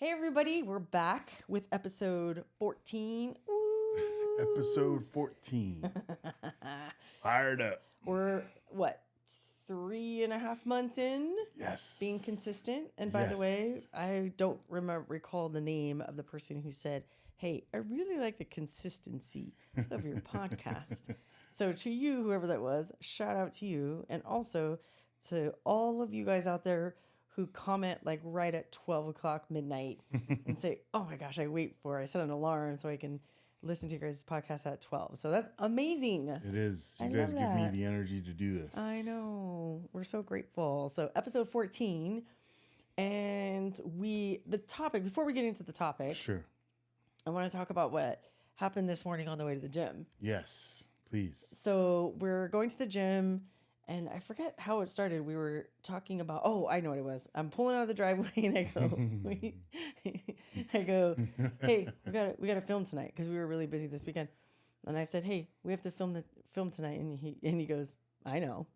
Hey everybody, we're back with episode 14. Ooh. Episode 14. Fired up. We're, 3.5 months in? Yes. Being consistent. And by the way, I don't recall the name of the person who said, hey, I really like the consistency of your podcast. So to you, whoever that was, shout out to you. And also to all of you guys out there who comment like right at 12 o'clock midnight and say, oh my gosh, I set an alarm so I can listen to your guys' podcast at 12. So that's amazing. It is. You guys give me the energy to do this. I know. We're so grateful. So episode 14. And the topic, before we get into the topic. Sure. I want to talk about what happened this morning on the way to the gym. Yes, please. So we're going to the gym. And I forget how it started. We were talking about, I know what it was. I'm pulling out of the driveway and I go, hey, we got to film tonight because we were really busy this weekend. And I said, hey, we have to film tonight. And he goes, I know.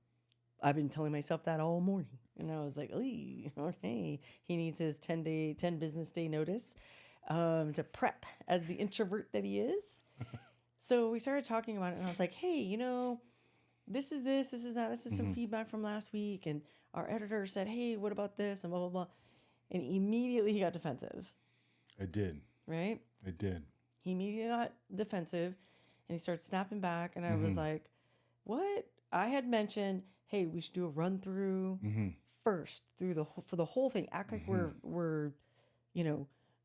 I've been telling myself that all morning. And I was like, okay. He needs his 10 business day notice to prep as the introvert that he is. So we started talking about it and I was like, hey, this is that. This is some feedback from last week. And our editor said, hey, what about this? And blah, blah, blah. And immediately he got defensive. I did. Right? I did. He immediately got defensive and he started snapping back. And I was like, what? I had mentioned, hey, we should do a run through first for the whole thing. Act like we're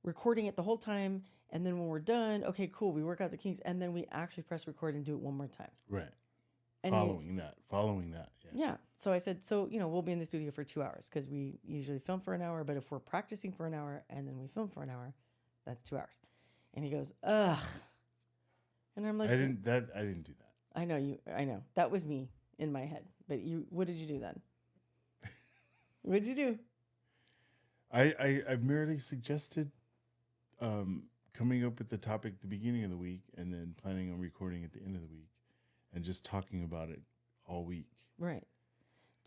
recording it the whole time. And then when we're done, okay, cool. We work out the kinks. And then we actually press record and do it one more time. Right. And Following that. Yeah. So I said, we'll be in the studio for 2 hours because we usually film for an hour. But if we're practicing for an hour and then we film for an hour, that's 2 hours. And he goes, ugh. And I'm like, I didn't do that. I know. That was me in my head. But what did you do then? What did you do? I merely suggested coming up with the topic at the beginning of the week and then planning on recording at the end of the week. And just talking about it all week. Right.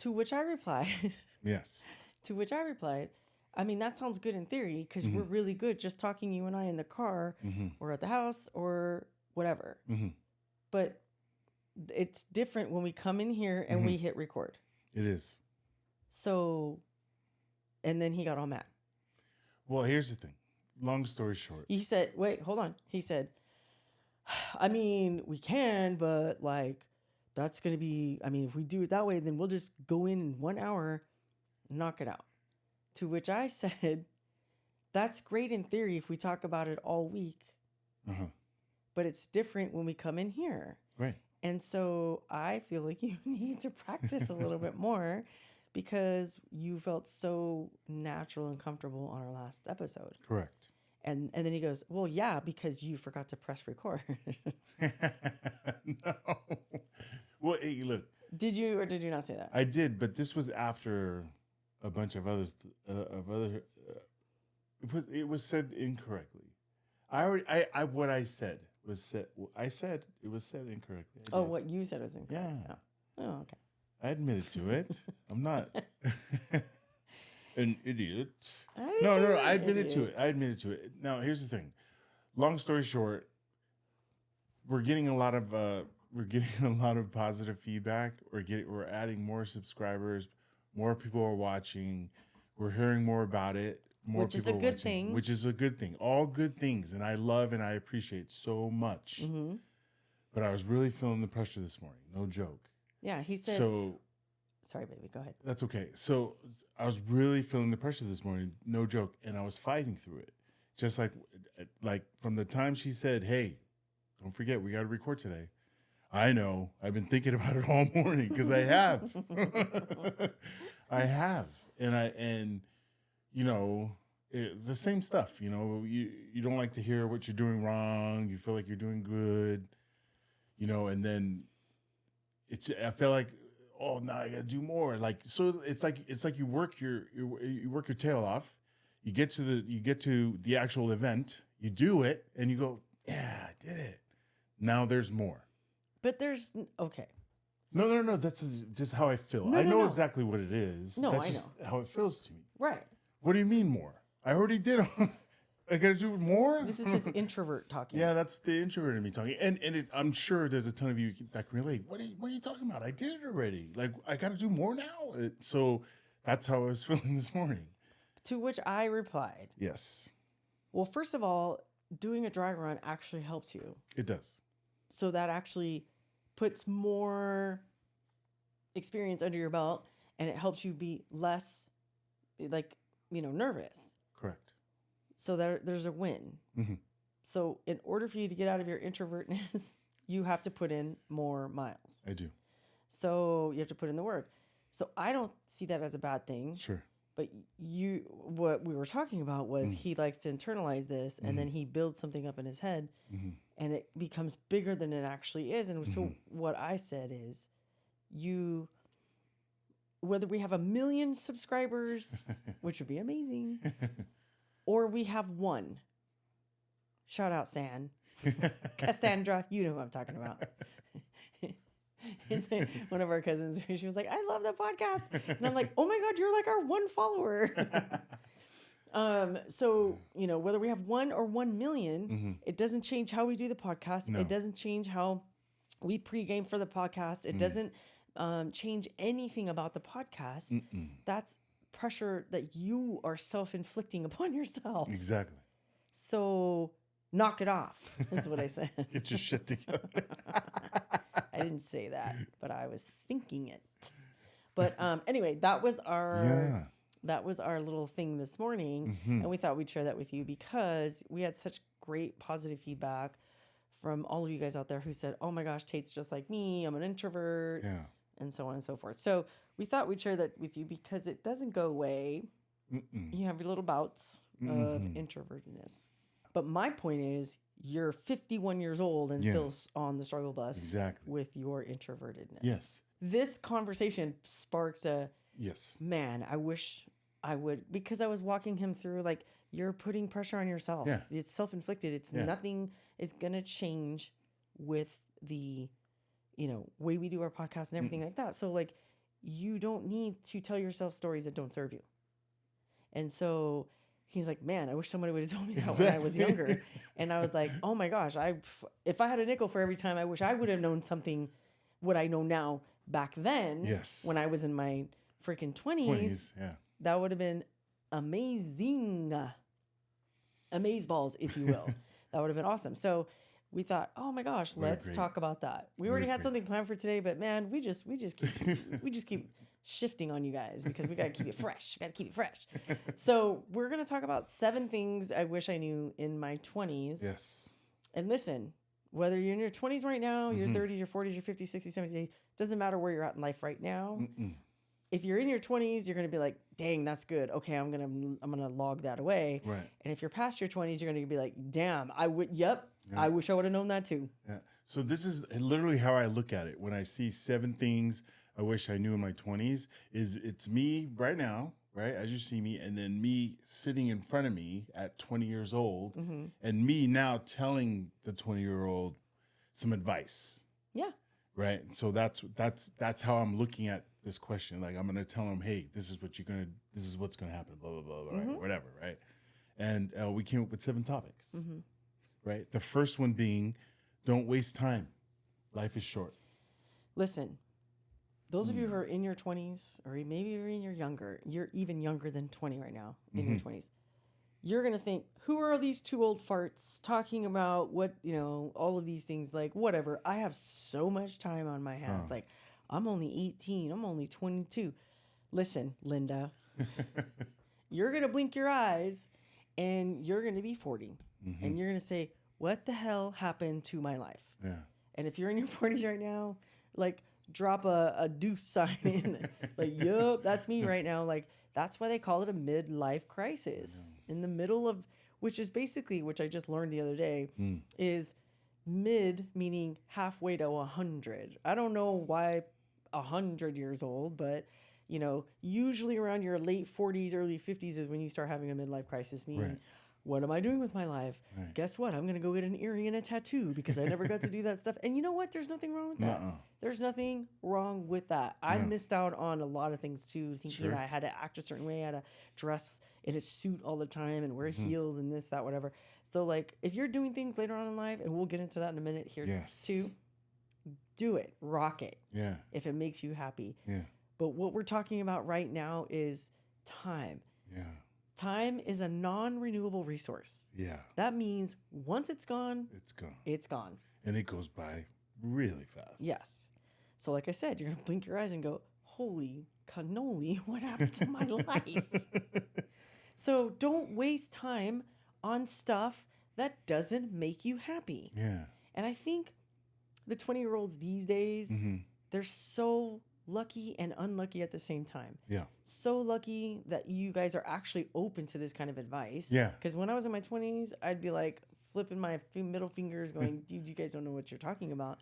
To which I replied. Yes. To which I replied, I mean, that sounds good in theory because we're really good just talking you and I in the car or at the house or whatever. But it's different when we come in here and we hit record. It is. So, and then he got all mad. Well, here's the thing. Long story short. He said, wait, hold on. He said, I mean, we can, but that's going to be, if we do it that way, then we'll just go in 1 hour, knock it out. To which I said, that's great in theory if we talk about it all week, but it's different when we come in here. Right. And so I feel like you need to practice a little bit more because you felt so natural and comfortable on our last episode. Correct. And then he goes, well, yeah, because you forgot to press record. No. Well, hey, look. Did you or did you not say that? I did, but this was after a bunch of others. It was said incorrectly. What I said was said. I said it was said incorrectly. What you said was incorrect. Yeah. Oh, okay. I admitted to it. I'm not an idiot. No, I admitted to it. Now, here's the thing. Long story short, we're getting a lot of positive feedback. We're adding more subscribers. More people are watching. We're hearing more about it. Which is a good thing. Which is a good thing. All good things, and I love and I appreciate so much. But I was really feeling the pressure this morning. No joke. Yeah, he said. So. Sorry, baby. Go ahead. That's okay. So I was really feeling the pressure this morning, no joke, and I was fighting through it. Just like from the time she said, "Hey, don't forget we got to record today." I know. I've been thinking about it all morning because I have. I have, and it's the same stuff. You don't like to hear what you're doing wrong. You feel like you're doing good. And then I feel like. Oh, now I gotta do more. So it's like you work your tail off. You get to the actual event. You do it, and you go, yeah, I did it. Now there's more. But there's okay. No. That's just how I feel. I know exactly what it is. No, that's I just know how it feels to me. Right. What do you mean more? I already did. I got to do more? This is his introvert talking. Yeah, that's the introvert in me talking. And I'm sure there's a ton of you that can relate. What are you talking about? I did it already. Like, I got to do more now? So that's how I was feeling this morning. To which I replied, Yes, well, first of all, doing a dry run actually helps you. it does. So that actually puts more experience under your belt, and it helps you be less, like, nervous. Correct. So there's a win. Mm-hmm. So in order for you to get out of your introvertness, you have to put in more miles. I do. So you have to put in the work. So I don't see that as a bad thing. Sure. But what we were talking about was he likes to internalize this, and then he builds something up in his head, and it becomes bigger than it actually is. And so what I said is, whether we have 1 million subscribers, which would be amazing, or we have one. Shout out Cassandra, you know who I'm talking about. One of our cousins, she was like, I love the podcast. And I'm like, oh my God, you're like our one follower. So, whether we have 1 or 1 million, it doesn't change how we do the podcast. No. It doesn't change how we pregame for the podcast. It doesn't change anything about the podcast. That's pressure that you are self-inflicting upon yourself. Exactly. So knock it off, is what I said. Get your shit together. I didn't say that, but I was thinking it. But anyway, that was our little thing this morning, and we thought we'd share that with you because we had such great positive feedback from all of you guys out there who said, "Oh my gosh, Tate's just like me. I'm an introvert," and so on and so forth. So we thought we'd share that with you because it doesn't go away. You have your little bouts of introvertedness. But my point is, you're 51 years old and still on the struggle bus with your introvertedness. Yes. This conversation sparked man, I wish I would, because I was walking him through, like, you're putting pressure on yourself. Yeah. It's self-inflicted. It's nothing is going to change with the, way we do our podcast and everything like that. So, like, you don't need to tell yourself stories that don't serve you. And so he's like, man, I wish somebody would have told me that when I was younger. And I was like, oh my gosh, if I had a nickel for every time, I wish I would have known something, what I know now back then. Yes. When I was in my freaking 20s. That would have been amazing. Amazeballs, if you will. That would have been awesome. So we thought, oh my gosh, let's talk about that. We already had something planned for today, but man, we just keep shifting on you guys because we got to keep it fresh. So we're going to talk about 7 things I wish I knew in my 20s. Yes. And listen, whether you're in your 20s right now, your 30s, your 40s, your 50s, 60s, 70s, doesn't matter where you're at in life right now. If you're in your 20s, you're going to be like, dang, that's good. Okay, I'm going to log that away. Right. And if you're past your 20s, you're going to be like, damn, I wish I would have known that too. Yeah. So this is literally how I look at it. When I see 7 things I wish I knew in my 20s, it's me right now, right? As you see me, and then me sitting in front of me at 20 years old, and me now telling the 20-year-old some advice. Yeah. Right. So that's how I'm looking at this question. Like, I'm going to tell them, hey, this is what's going to happen, blah, blah, blah, right? Whatever. Right. And we came up with 7 topics, right? The first one being, don't waste time. Life is short. Listen, those of you who are in your 20s, or maybe you're you're even younger than 20 right now, in your 20s, you're going to think, who are these 2 old farts talking about what, all of these things, like, whatever. I have so much time on my hands. Like, I'm only 18. I'm only 22. Listen, Linda, you're going to blink your eyes and you're going to be 40. And you're going to say, what the hell happened to my life? Yeah. And if you're in your 40s right now, like, drop a deuce sign in. Like, yup, that's me right now. Like, that's why they call it a midlife crisis. In the middle of, which I just learned the other day, is mid, meaning halfway to 100. I don't know why 100 years old, but, usually around your late 40s, early 50s is when you start having a midlife crisis, meaning, what am I doing with my life? Right. Guess what? I'm going to go get an earring and a tattoo because I never got to do that stuff. And you know what? There's nothing wrong with that. There's nothing wrong with that. I missed out on a lot of things too, thinking I had to act a certain way, I had to dress in a suit all the time and wear heels and this, that, whatever. So like if you're doing things later on in life, and we'll get into that in a minute here too, do it, rock it. Yeah. If it makes you happy. Yeah. But what we're talking about right now is time. Yeah. Time is a non-renewable resource. Yeah. That means once it's gone, It's gone. it's gone. And it goes by really fast. Yes. So like I said, you're going to blink your eyes and go, holy cannoli, what happened to my life? So don't waste time on stuff that doesn't make you happy. Yeah. And I think the 20-year-olds these days, they're so lucky and unlucky at the same time. Yeah. So lucky that you guys are actually open to this kind of advice. Yeah. Because when I was in my 20s, I'd be like flipping my middle fingers going, dude, you guys don't know what you're talking about.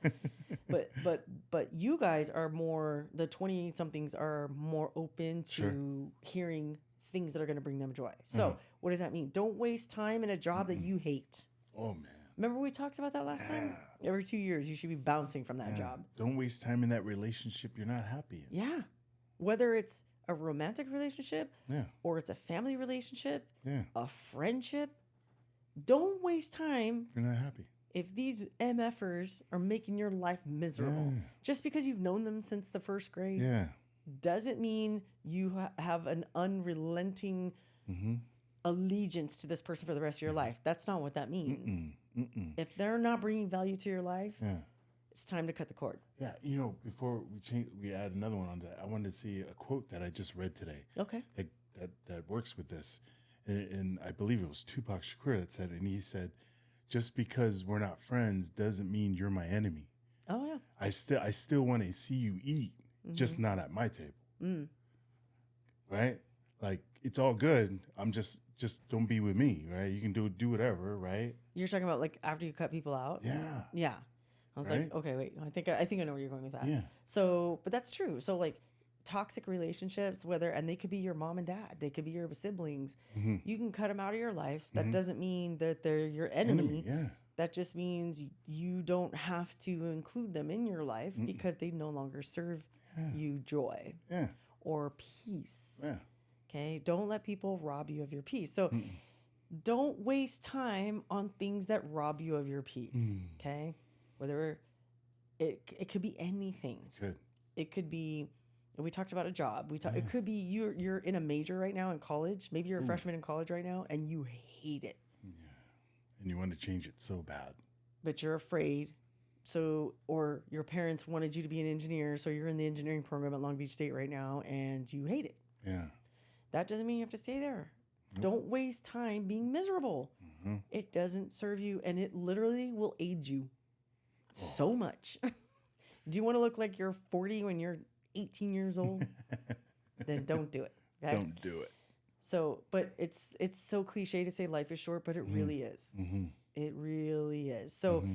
but you guys are more, the 20-somethings are more open to hearing things that are going to bring them joy. So what does that mean? Don't waste time in a job that you hate. Oh, man. Remember we talked about that last time? Every 2 years, you should be bouncing from that job. Don't waste time in that relationship you're not happy in. Yeah. Whether it's a romantic relationship Yeah. or it's a family relationship, Yeah. a friendship, don't waste time You're not happy. if these MFers are making your life miserable. Yeah. Just because you've known them since the first grade Yeah. doesn't mean you have an unrelenting allegiance to this person for the rest of your life. That's not what that means. If they're not bringing value to your life, it's time to cut the cord. Yeah. You know, before we add another one on that, I wanted to see a quote that I just read today. Okay. That works with this. And I believe it was Tupac Shakur that said it. And he said, just because we're not friends doesn't mean you're my enemy. Oh, yeah. I still want to see you eat, just not at my table. Right? Like, it's all good. I'm just don't be with me, right? You can do whatever, right? You're talking about like after you cut people out? Yeah. Yeah. I was like, okay, wait. I think I know where you're going with that. Yeah. So, but that's true. So like toxic relationships, and they could be your mom and dad, they could be your siblings. You can cut them out of your life. That doesn't mean that they're your enemy. Yeah. That just means you don't have to include them in your life because they no longer serve you joy or peace. Yeah. Okay. Don't let people rob you of your peace. So don't waste time on things that rob you of your peace. Okay. Whether it could be anything. It could be, we talked about a job. It could be you're in a major right now in college. Maybe you're a freshman in college right now and you hate it. Yeah. And you want to change it so bad. But you're afraid. So, or your parents wanted you to be an engineer. So you're in the engineering program at Long Beach State right now and you hate it. Yeah. That doesn't mean you have to stay there. Don't waste time being miserable. It doesn't serve you and it literally will age you so much. Do you want to look like you're 40 when you're 18 years old? Then don't do it. Okay? Don't do it. So, but it's so cliche to say life is short, but it really is. It really is. So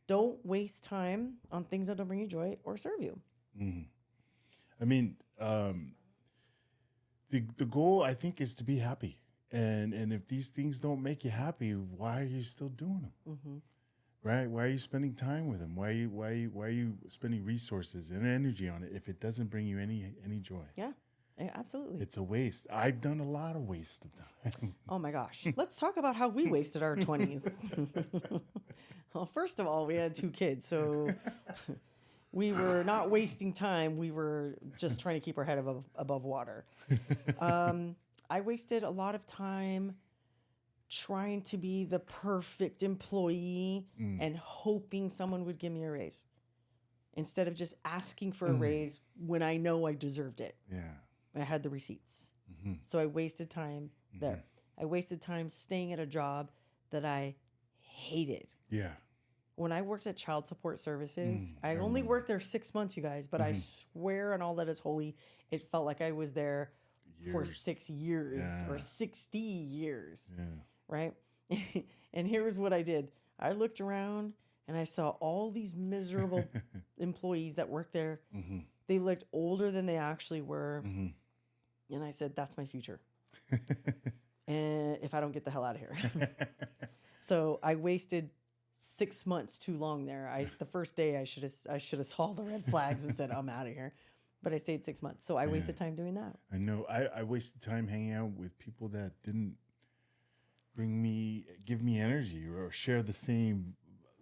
don't waste time on things that don't bring you joy or serve you. I mean, the goal, I think, is to be happy. And if these things don't make you happy, why are you still doing them? Right? Why are you spending time with them? Why are you spending resources and energy on it if it doesn't bring you any joy? Yeah, absolutely. It's a waste. I've done a lot of waste of time. Oh my gosh. Let's talk about how we wasted our 20s. Well, first of all, we had 2 kids, so we were not wasting time. We were just trying to keep our head above water. I wasted a lot of time trying to be the perfect employee and hoping someone would give me a raise instead of just asking for a raise when I know I deserved it. Yeah. I had the receipts. So I wasted time there. I wasted time staying at a job that I hated. Yeah. When I worked at Child Support Services, I only worked there 6 months, you guys, but I swear on all that is holy, it felt like I was there for 6 years or 60 years. Yeah. Right? And here's what I did. I looked around and I saw all these miserable employees that worked there. They looked older than they actually were. And I said, that's my future. And if I don't get the hell out of here. So I wasted 6 months too long there. The first day I should have saw the red flags and said, I'm out of here. but I stayed 6 months. So I wasted time doing that. I know. I wasted time hanging out with people that didn't give me energy or share the same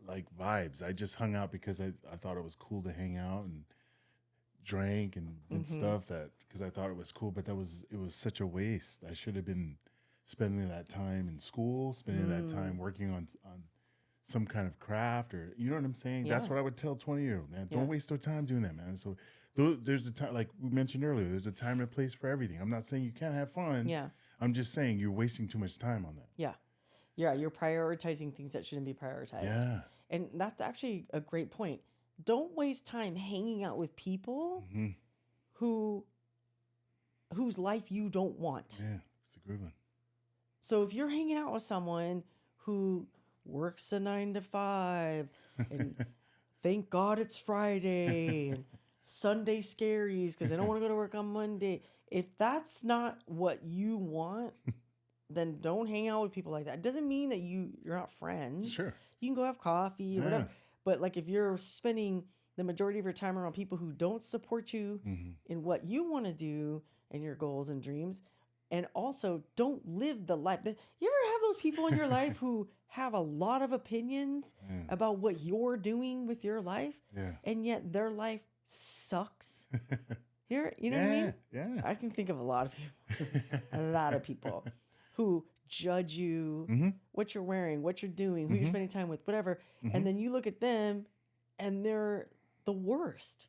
like vibes. I just hung out because I thought it was cool to hang out and drank and did stuff because I thought it was cool, but it was such a waste. I should have been spending that time in school, spending that time working on some kind of craft, or you know what I'm saying? Yeah. That's what I would tell 20-year-old, man. Don't waste your time doing that, man. So there's a time, like we mentioned earlier, there's a time and place for everything. I'm not saying you can't have fun. Yeah. I'm just saying you're wasting too much time on that. Yeah. Yeah. You're prioritizing things that shouldn't be prioritized. Yeah. And that's actually a great point. Don't waste time hanging out with people whose life you don't want. Yeah, it's a good one. So if you're hanging out with someone who works a 9 to 5 and thank God it's Friday and Sunday scaries because they don't want to go to work on Monday. If that's not what you want, then don't hang out with people like that. It doesn't mean that you're not friends. Sure. You can go have coffee or whatever. But like if you're spending the majority of your time around people who don't support you in what you want to do and your goals and dreams, and also don't live the life. You ever have those people in your life who have a lot of opinions about what you're doing with your life, and yet their life sucks? You know what I mean? Yeah. I can think of a lot of people who judge you, what you're wearing, what you're doing, who you're spending time with, whatever. And then you look at them and they're the worst.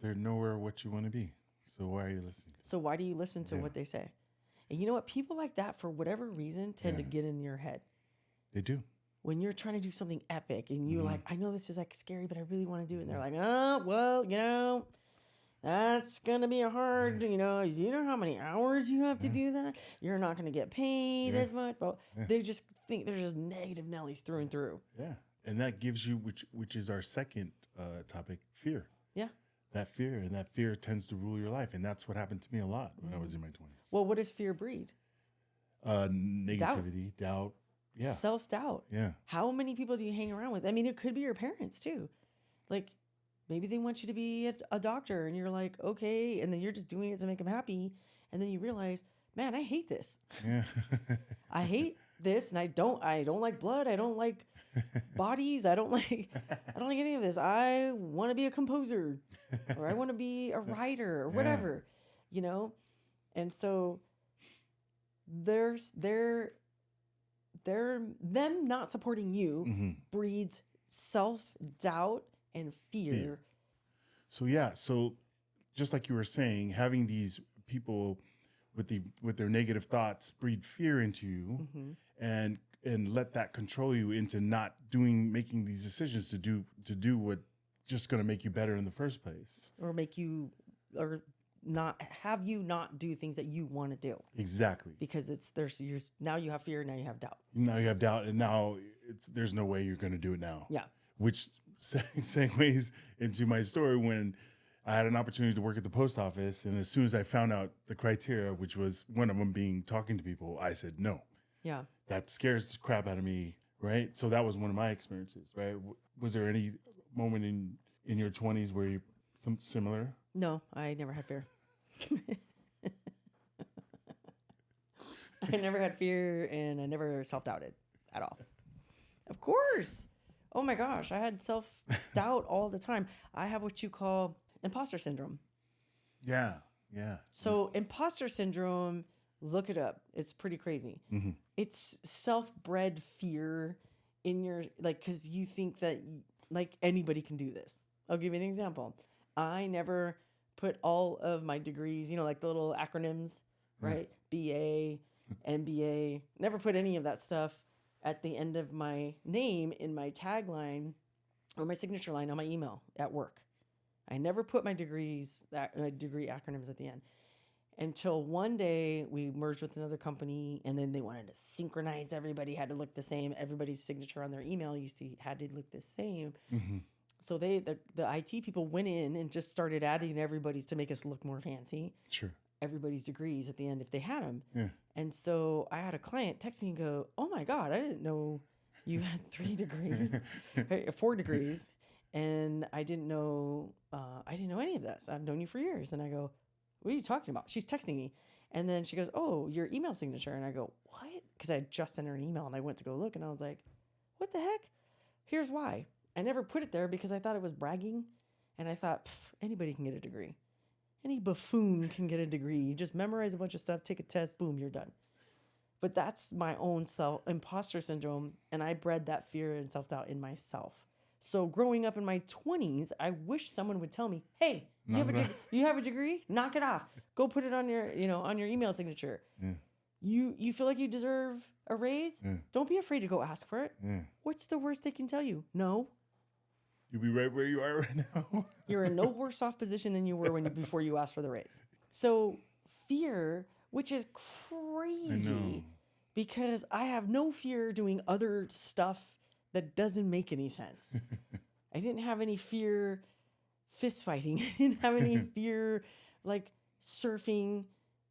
They're nowhere what you want to be. So why are you listening? So why do you listen to what they say? And you know what? People like that, for whatever reason, tend to get in your head. They do. When you're trying to do something epic and you're like, I know this is like scary, but I really want to do it. And they're like, oh, well, you know, that's going to be a hard, you know how many hours you have to do that? You're not going to get paid as much. Well, they just think they're just negative Nellies through and through. Yeah. And that gives you, which is our second topic, fear. Yeah. That fear tends to rule your life. And that's what happened to me a lot when I was in my 20s. Well, what does fear breed? Negativity, doubt. Yeah. Self-doubt. Yeah. How many people do you hang around with? I mean, it could be your parents too. Like, maybe they want you to be a doctor and you're like, okay. And then you're just doing it to make them happy. And then you realize, man, I hate this. Yeah. I hate this. And I don't like blood. I don't like bodies. I don't like any of this. I want to be a composer or I want to be a writer or whatever, you know? And so them not supporting you breeds self-doubt and fear. So just like you were saying, having these people with their negative thoughts breed fear into you, and let that control you into not making these decisions to do what just going to make you better in the first place, or not have you not do things that you want to do. Exactly. Because now you have fear, now you have doubt. Now you have doubt, and now there's no way you're going to do it now. Yeah. Which segues into my story when I had an opportunity to work at the post office, and as soon as I found out the criteria, which was one of them being talking to people, I said no. Yeah. That scares the crap out of me, right? So that was one of my experiences, right? Was there any moment in your 20s where you something similar? No, I never had fear. I never had fear, and I never self-doubted at all. Of course. Oh my gosh, I had self-doubt all the time. I have what you call imposter syndrome. Yeah. So imposter syndrome, look it up. It's pretty crazy. It's self-bred fear in your, because you think that anybody can do this. I'll give you an example. I never put all of my degrees, like the little acronyms, right? BA, MBA, never put any of that stuff at the end of my name in my tagline or my signature line on my email at work. I never put my degree acronyms at the end until one day we merged with another company, and then they wanted to synchronize everybody, had to look the same. Everybody's signature on their email had to look the same. So the IT people went in and just started adding everybody's to make us look more fancy. Sure. Everybody's degrees at the end if they had them. Yeah. And so I had a client text me and go, "Oh my God, I didn't know you had 3 degrees, 4 degrees." And I didn't know any of this. I've known you for years. And I go, what are you talking about? She's texting me. And then she goes, oh, your email signature. And I go, what? Because I had just sent her an email and I went to go look and I was like, what the heck? Here's why. I never put it there because I thought it was bragging. And I thought, anybody can get a degree. Any buffoon can get a degree. You just memorize a bunch of stuff, take a test, boom, you're done. But that's my own imposter syndrome. And I bred that fear and self-doubt in myself. So growing up in my 20s, I wish someone would tell me, hey, you have a degree? Knock it off. Go put it on your, on your email signature. Yeah. You feel like you deserve a raise? Yeah. Don't be afraid to go ask for it. Yeah. What's the worst they can tell you? No. You'll be right where you are right now. You're in no worse off position than you were before you asked for the raise. So fear, which is crazy, because I have no fear doing other stuff that doesn't make any sense. I didn't have any fear fist fighting. I didn't have any fear like surfing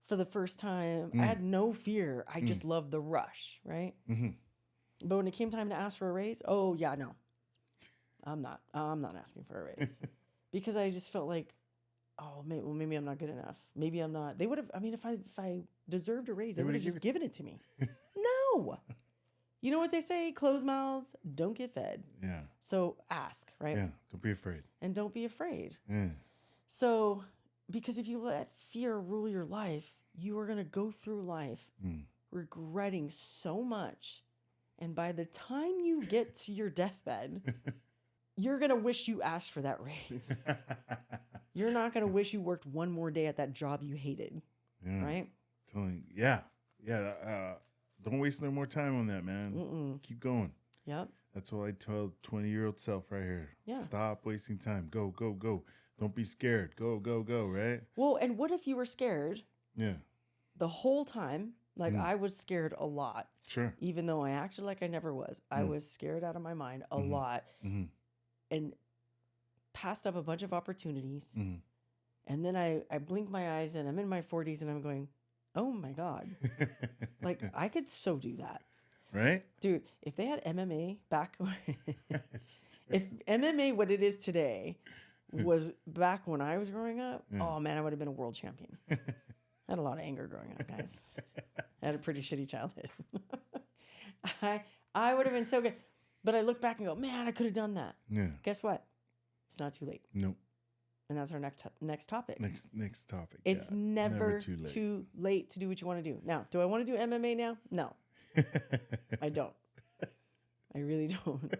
for the first time. I had no fear. I just loved the rush, right? Mm-hmm. But when it came time to ask for a raise, oh yeah, no. I'm not asking for a raise. Because I just felt like, oh, maybe I'm not good enough. Maybe I'm not. They would have, if I deserved a raise, they would have just given it to me. No. You know what they say? Closed mouths don't get fed. Yeah. So ask, right? Yeah. Don't be afraid. And don't be afraid. Mm. So, because if you let fear rule your life, you are going to go through life regretting so much. And by the time you get to your deathbed, you're going to wish you asked for that raise. You're not going to wish you worked one more day at that job you hated. Yeah. Right? Yeah. Don't waste no more time on that, man. Keep going. Yep. That's what I tell 20-year-old self right here. Yeah. Stop wasting time. Go, go, go. Don't be scared. Go, go, go, right? Well, and what if you were scared? Yeah. The whole time? Like, I was scared a lot. Sure. Even though I acted like I never was. I was scared out of my mind a lot. Mm-hmm. And passed up a bunch of opportunities. Mm-hmm. And then I blinked my eyes and I'm in my 40s and I'm going, oh my God. Like, I could so do that. Right? Dude, if they had MMA back, if MMA, what it is today, was back when I was growing up, oh man, I would have been a world champion. I had a lot of anger growing up, guys. I had a pretty shitty childhood. I would have been so good. But I look back and go, man, I could have done that. Yeah. Guess what? It's not too late. Nope. And that's our next topic. Next topic. It's never too late to do what you want to do. Now, do I want to do MMA now? No. I don't. I really don't.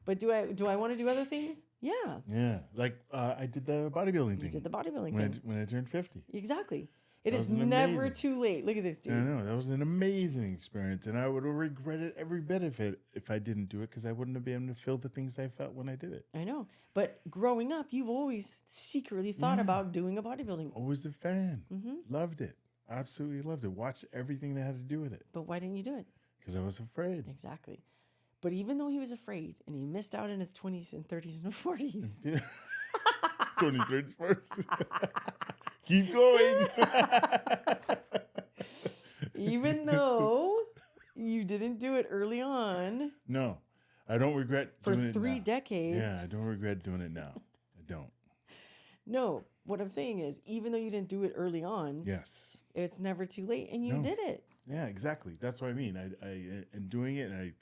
But do I want to do other things? Yeah. Yeah. Like I did the bodybuilding thing. You did the bodybuilding thing. When I turned 50. Exactly. It is never too late. Look at this dude. I know. That was an amazing experience. And I would have regretted every bit of it if I didn't do it because I wouldn't have been able to feel the things I felt when I did it. I know. But growing up, you've always secretly thought about doing a bodybuilding. Always a fan. Mm-hmm. Loved it. Absolutely loved it. Watched everything that had to do with it. But why didn't you do it? Because I was afraid. Exactly. But even though he was afraid and he missed out in his 20s and 30s and 40s. 20s, 30s, 40s. Keep going. Even though you didn't do it early on. No, I don't regret doing it for 3 decades. Yeah, I don't regret doing it now. I don't. No, what I'm saying is, even though you didn't do it early on. Yes. It's never too late, and you did it. Yeah, exactly. That's what I mean. I and doing it, and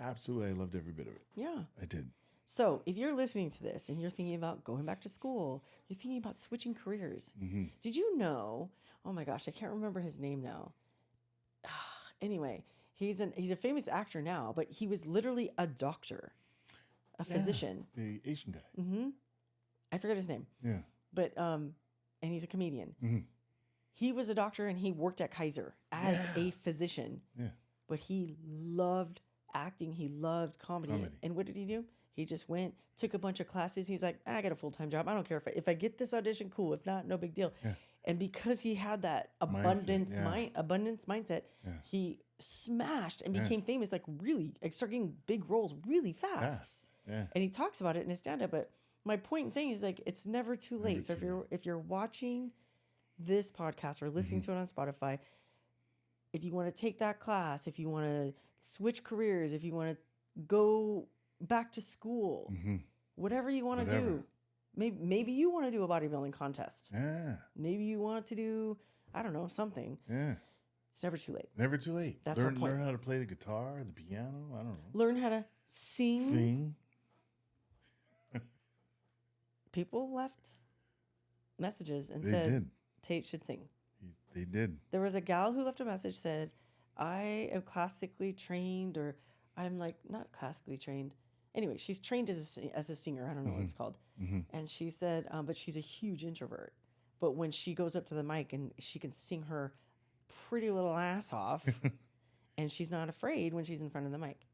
I loved every bit of it. Yeah. I did. So if you're listening to this and you're thinking about going back to school, you're thinking about switching careers. Mm-hmm. Did you know? Oh my gosh, I can't remember his name now. Anyway, he's a famous actor now, but he was literally a doctor, a physician. The Asian guy. Mm-hmm. I forget his name. Yeah. But and he's a comedian. Mm-hmm. He was a doctor and he worked at Kaiser as a physician. Yeah. But he loved acting. He loved comedy. And what did he do? He just went, took a bunch of classes. He's like, I got a full-time job. I don't care if I get this audition, cool. If not, no big deal. Yeah. And because he had that abundance mindset, he smashed and became famous, like really, like started getting big roles really fast. Yeah. And he talks about it in his stand-up. But my point in saying is like, it's never too late. So if you're watching this podcast or listening to it on Spotify, if you want to take that class, if you want to switch careers, if you want to go back to school, Whatever you want to Whatever. do. Maybe you want to do a bodybuilding contest. Yeah. Maybe you want to do, I don't know, something. Yeah. It's never too late. Never too late. That's our point. Learn how to play the guitar, the piano. I don't know. Learn how to sing. Sing. People left messages and They said did. Tate should sing. They did. There was a gal who left a message, said, I am classically trained, or I'm like, not classically trained. Anyway, she's trained as a singer. I don't know what it's called. And she said, but she's a huge introvert. But when she goes up to the mic and she can sing her pretty little ass off, and she's not afraid when she's in front of the mic.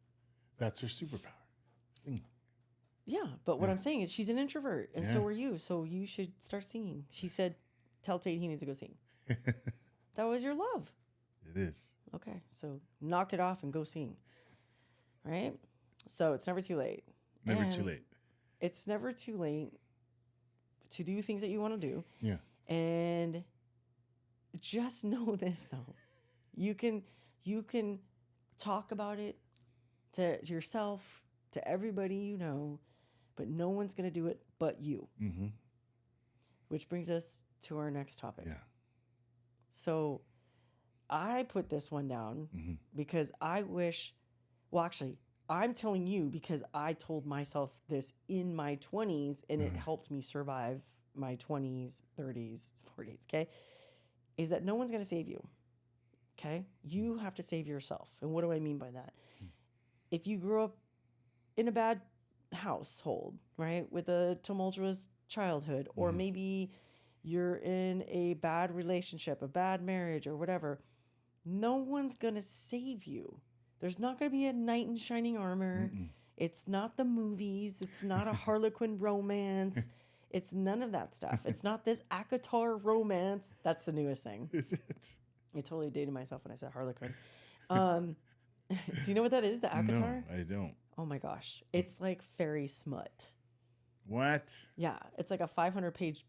That's her superpower. Sing. Yeah, but what I'm saying is she's an introvert, and so Yeah. are you. So you should start singing. She said, tell Tate he needs to go sing. That was your love. It is. Okay, so knock it off and go sing. Right? So it's never too late. Never too And late. It's never too late to do things that you want to do. Yeah. And just know this though. You can talk about it to yourself, to everybody you know, but no one's going to do it but you. Mm-hmm. Which brings us to our next topic. Yeah. So I put this one down because I wish, well, actually, I'm telling you because I told myself this in my 20s and it helped me survive my 20s, 30s, 40s, okay? Is that no one's going to save you, okay? You have to save yourself. And what do I mean by that? If you grew up in a bad household, right, with a tumultuous childhood, or maybe you're in a bad relationship, a bad marriage, or whatever, no one's going to save you. There's not going to be a knight in shining armor. It's not the movies. It's not a Harlequin romance. It's none of that stuff. It's not this ACOTAR romance. That's the newest thing. Is it? I totally dated myself when I said Harlequin. Do you know what that is, the ACOTAR? No, I don't. Oh my gosh. It's like fairy smut. What? Yeah. It's like a 500-page,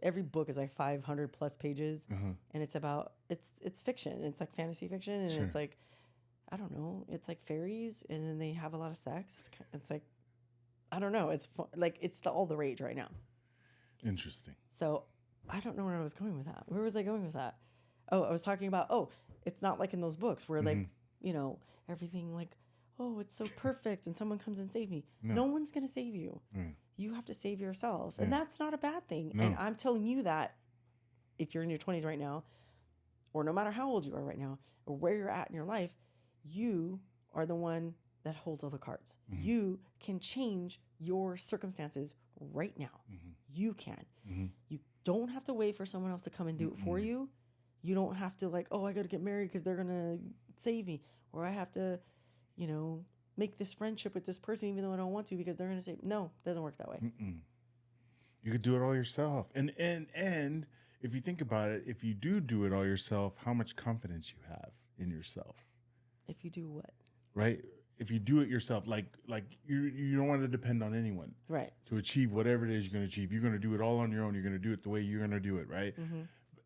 every book is like 500 plus pages. And it's about, it's fiction. It's like fantasy fiction. And it's like, I don't know. It's like fairies and then they have a lot of sex. It's like, I don't know. It's fun. Like, it's all the rage right now. Interesting. So I don't know where I was going with that. Where was I going with that? Oh, I was talking about, it's not like in those books where like, you know, everything like, oh, it's so perfect and someone comes and save me. No one's going to save you. You have to save yourself. And that's not a bad thing. No. And I'm telling you that if you're in your 20s right now, or no matter how old you are right now, or where you're at in your life, you are the one that holds all the cards. You can change your circumstances right now. You can. You don't have to wait for someone else to come and do it for you. You don't have to like, oh, I got to get married because they're going to save me. Or I have to, you know, make this friendship with this person even though I don't want to because they're going to save me. No, it doesn't work that way. You could do it all yourself. And if you think about it, if you do it all yourself, how much confidence you have in yourself. If you do what? Right? If you do it yourself, like you don't want to depend on anyone. Right. To achieve whatever it is you're going to achieve. You're going to do it all on your own. You're going to do it the way you're going to do it, right?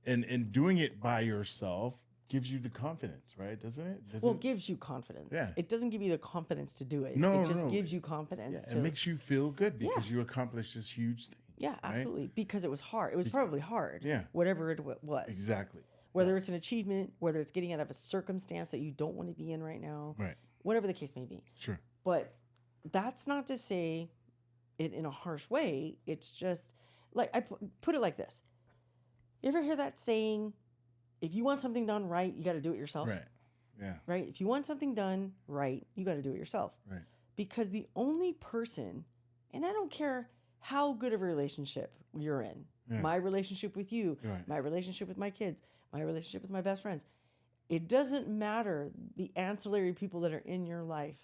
And doing it by yourself gives you the confidence, right? Doesn't it? Well, it gives you confidence. Yeah. It doesn't give you the confidence to do it. No, it just no. gives you confidence. Yeah, it makes you feel good because you accomplished this huge thing. Yeah, absolutely. Because it was hard. It was probably hard. Yeah. Whatever it was. Exactly. Whether it's an achievement, whether it's getting out of a circumstance that you don't want to be in right now. Right. Whatever the case may be. Sure. But that's not to say it in a harsh way. It's just like I put it like this. You ever hear that saying, if you want something done right, you got to do it yourself? Right. Yeah. Right? If you want something done right, you got to do it yourself. Right. Because the only person, and I don't care how good of a relationship you're in, my relationship with you, my relationship with my kids, my relationship with my best friends, it doesn't matter the ancillary people that are in your life.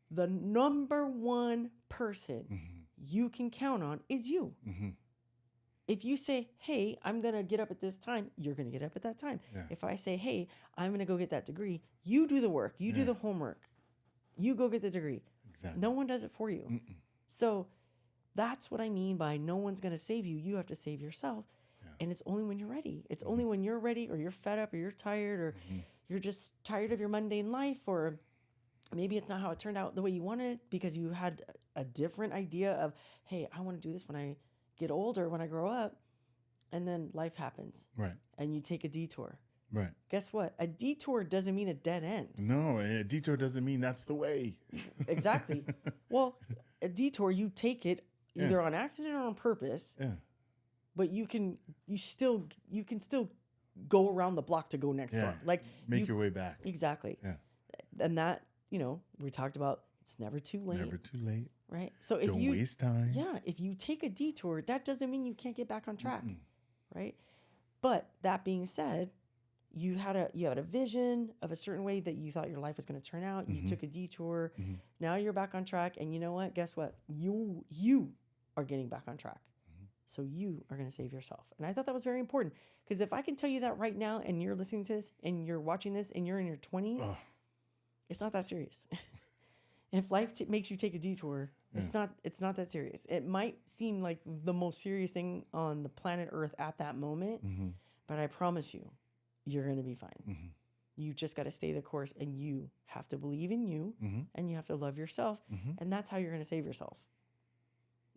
The number one person you can count on is you. If you say, hey, I'm going to get up at this time, you're going to get up at that time. Yeah. If I say, hey, I'm going to go get that degree, you do the work. You do the homework. You go get the degree. Exactly. No one does it for you. So that's what I mean by no one's going to save you. You have to save yourself. And it's only when you're ready. It's only when you're ready or you're fed up or you're tired or you're just tired of your mundane life or maybe it's not how it turned out the way you wanted it because you had a different idea of, hey, I want to do this when I get older, when I grow up. And then life happens. Right. And you take a detour. Right. Guess what? A detour doesn't mean a dead end. No, a detour doesn't mean that's the way. Exactly. Well, a detour, you take it either on accident or on purpose. Yeah. But you can still go around the block to go next door. Like make your way back. Exactly. Yeah. And that, we talked about it's never too late. Never too late. Right. So if Don't you waste time. Yeah, if you take a detour, that doesn't mean you can't get back on track. Right? But that being said, you had a vision of a certain way that you thought your life was going to turn out. You took a detour. Now you're back on track. And you know what? Guess what? You are getting back on track. So you are going to save yourself. And I thought that was very important. Because if I can tell you that right now and you're listening to this and you're watching this and you're in your 20s, it's not that serious. If life makes you take a detour, it's not that serious. It might seem like the most serious thing on the planet Earth at that moment. But I promise you, you're going to be fine. You just got to stay the course, and you have to believe in you, and you have to love yourself, and that's how you're going to save yourself,